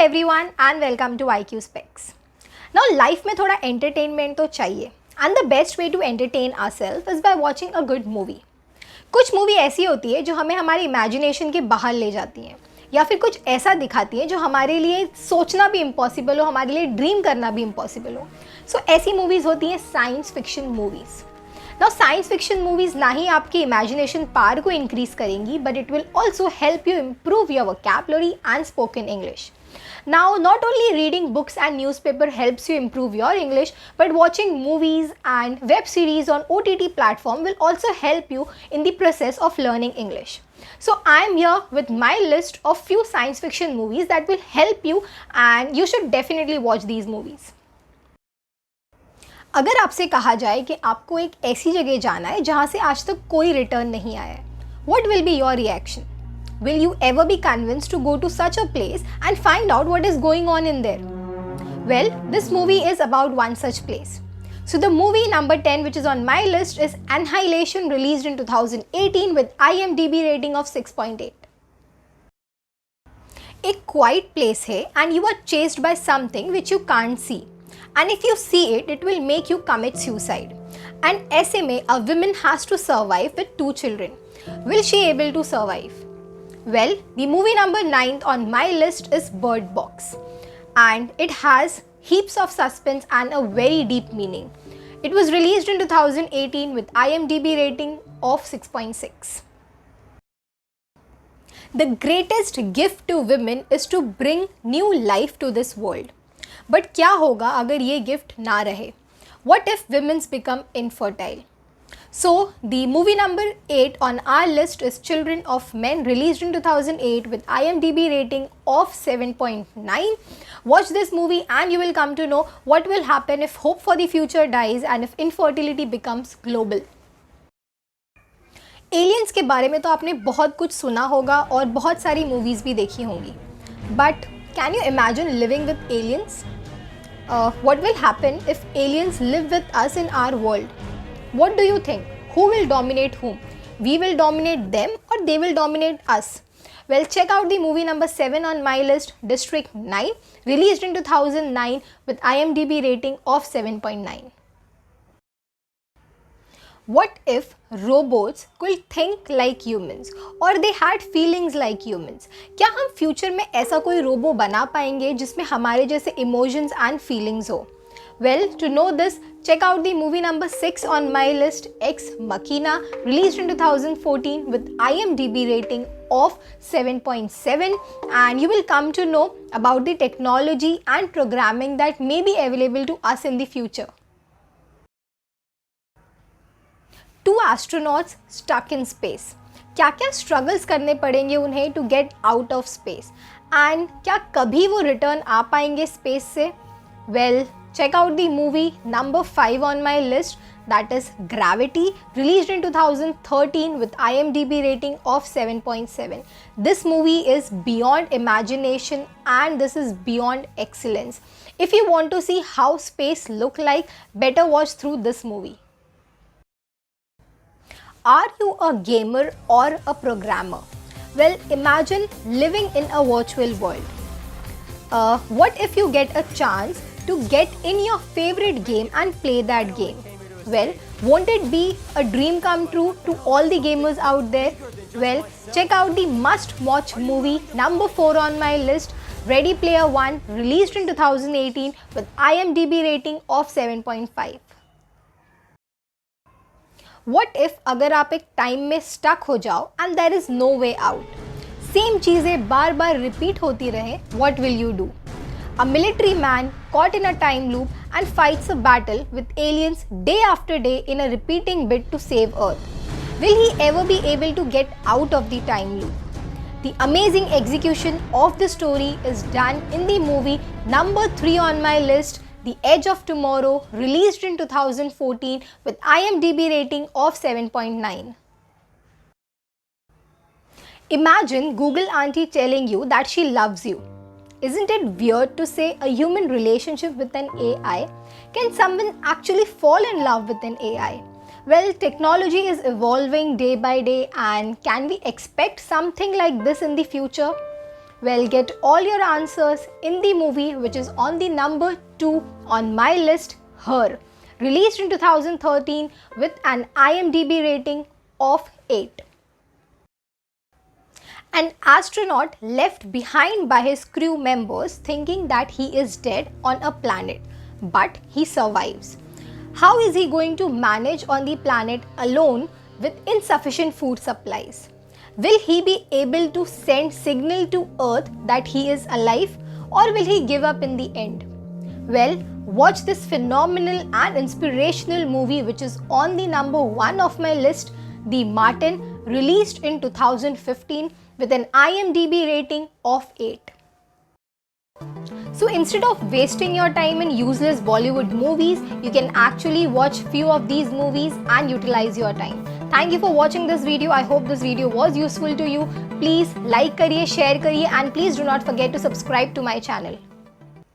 everyone and welcome to IQ Specs. Now life में थोड़ा entertainment तो चाहिए and the best way to entertain ourselves is by watching a good movie. कुछ movie ऐसी होती है जो हमें हमारी इमेजिनेशन के बाहर ले जाती हैं या फिर कुछ ऐसा दिखाती है जो हमारे लिए सोचना भी इम्पॉसिबल हो, हमारे लिए ड्रीम करना भी इम्पॉसिबल हो. ऐसी मूवीज़ होती हैं science fiction movies. Now science fiction movies ना ही आपकी इमेजिनेशन पावर को इंक्रीज करेंगी but it will also help you improve your vocabulary and spoken English. Now, not only reading books and newspaper helps you improve your English, but watching movies and web series on OTT platform will also help you in the process of learning English. So, I am here with my list of few science fiction movies that will help you and you should definitely watch these movies. अगर आपसे कहा जाए कि आपको एक ऐसी जगह जाना है जहाँ से आज तक कोई रिटर्न नहीं आया है, what will be your reaction? Will you ever be convinced to go to such a place and find out what is going on in there? Well, this movie is about one such place. So the movie number 10 which is on my list is Annihilation, released in 2018 with IMDb rating of 6.8. एक quiet place है and you are chased by something which you can't see. And if you see it, it will make you commit suicide. And ऐसे में a woman has to survive with 2 children. Will she able to survive? Well, the movie number 9th on my list is Bird Box, and it has heaps of suspense and a very deep meaning. It was released in 2018 with IMDb rating of 6.6. The greatest gift to women is to bring new life to this world. But क्या होगा अगर ये gift ना रहे? What if women become infertile? So, the movie number 8 on our list is Children of Men, released in 2008 with IMDb rating of 7.9. Watch this movie and you will come to know what will happen if hope for the future dies and if infertility becomes global. Aliens के बारे में तो आपने बहुत कुछ सुना होगा और बहुत सारी मूवीज़ भी देखी होंगी. But can you imagine living with aliens? What will happen if aliens live with us in our world? What do you think? Who will dominate whom? We will dominate them or they will dominate us? Well, check out the movie number 7 on my list, District 9, released in 2009 with IMDb rating of 7.9. What if robots could think like humans or they had feelings like humans? क्या हम future में ऐसा कोई robo बना पाएंगे जिसमें हमारे जैसे इमोशंस एंड फीलिंग्स हो? Well, to know this, check out the movie number 6 on my list, Ex Machina, released in 2014 with IMDb rating of 7.7, and you will come to know about the technology and programming that may be available to us in the future. 2 astronauts stuck in space. क्या क्या struggles करने पड़ेंगे उन्हें to get out of space? And क्या कभी वो return आ पाएंगे space से? Well, check out the movie number 5 on my list, that is Gravity, released in 2013 with IMDb rating of 7.7. This movie is beyond imagination and this is beyond excellence. If you want to see how space look like, better watch through this movie. Are you a gamer or a programmer? Well, imagine living in a virtual world. What if you get a chance to get in your favorite game and play that game? Well, won't it be a dream come true to all the gamers out there? Well, check out the must-watch movie number 4 on my list, Ready Player One, released in 2018 with IMDb rating of 7.5. What if अगर आप एक time में stuck हो जाओ and there is no way out? Same चीज़ें बार बार repeat होती रहे, what will you do? A military man caught in a time loop and fights a battle with aliens day after day in a repeating bid to save Earth. Will he ever be able to get out of the time loop? The amazing execution of the story is done in the movie number 3 on my list, The Edge of Tomorrow, released in 2014 with IMDb rating of 7.9. Imagine Google auntie telling you that she loves you. Isn't it weird to say a human relationship with an AI? Can someone actually fall in love with an AI? Well, technology is evolving day by day, and can we expect something like this in the future? Well, get all your answers in the movie which is on the number 2 on my list, Her, released in 2013 with an IMDb rating of 8. An astronaut left behind by his crew members thinking that he is dead on a planet, but he survives. How is he going to manage on the planet alone with insufficient food supplies? Will he be able to send signal to Earth that he is alive, or will he give up in the end? Well, watch this phenomenal and inspirational movie which is on the number 1 of my list, The Martin, released in 2015 with an IMDb rating of 8. So instead of wasting your time in useless Bollywood movies, you can actually watch few of these movies and utilize your time. Thank you for watching this video. I hope this video was useful to you. Please like करिए, share करिए and please do not forget to subscribe to my channel.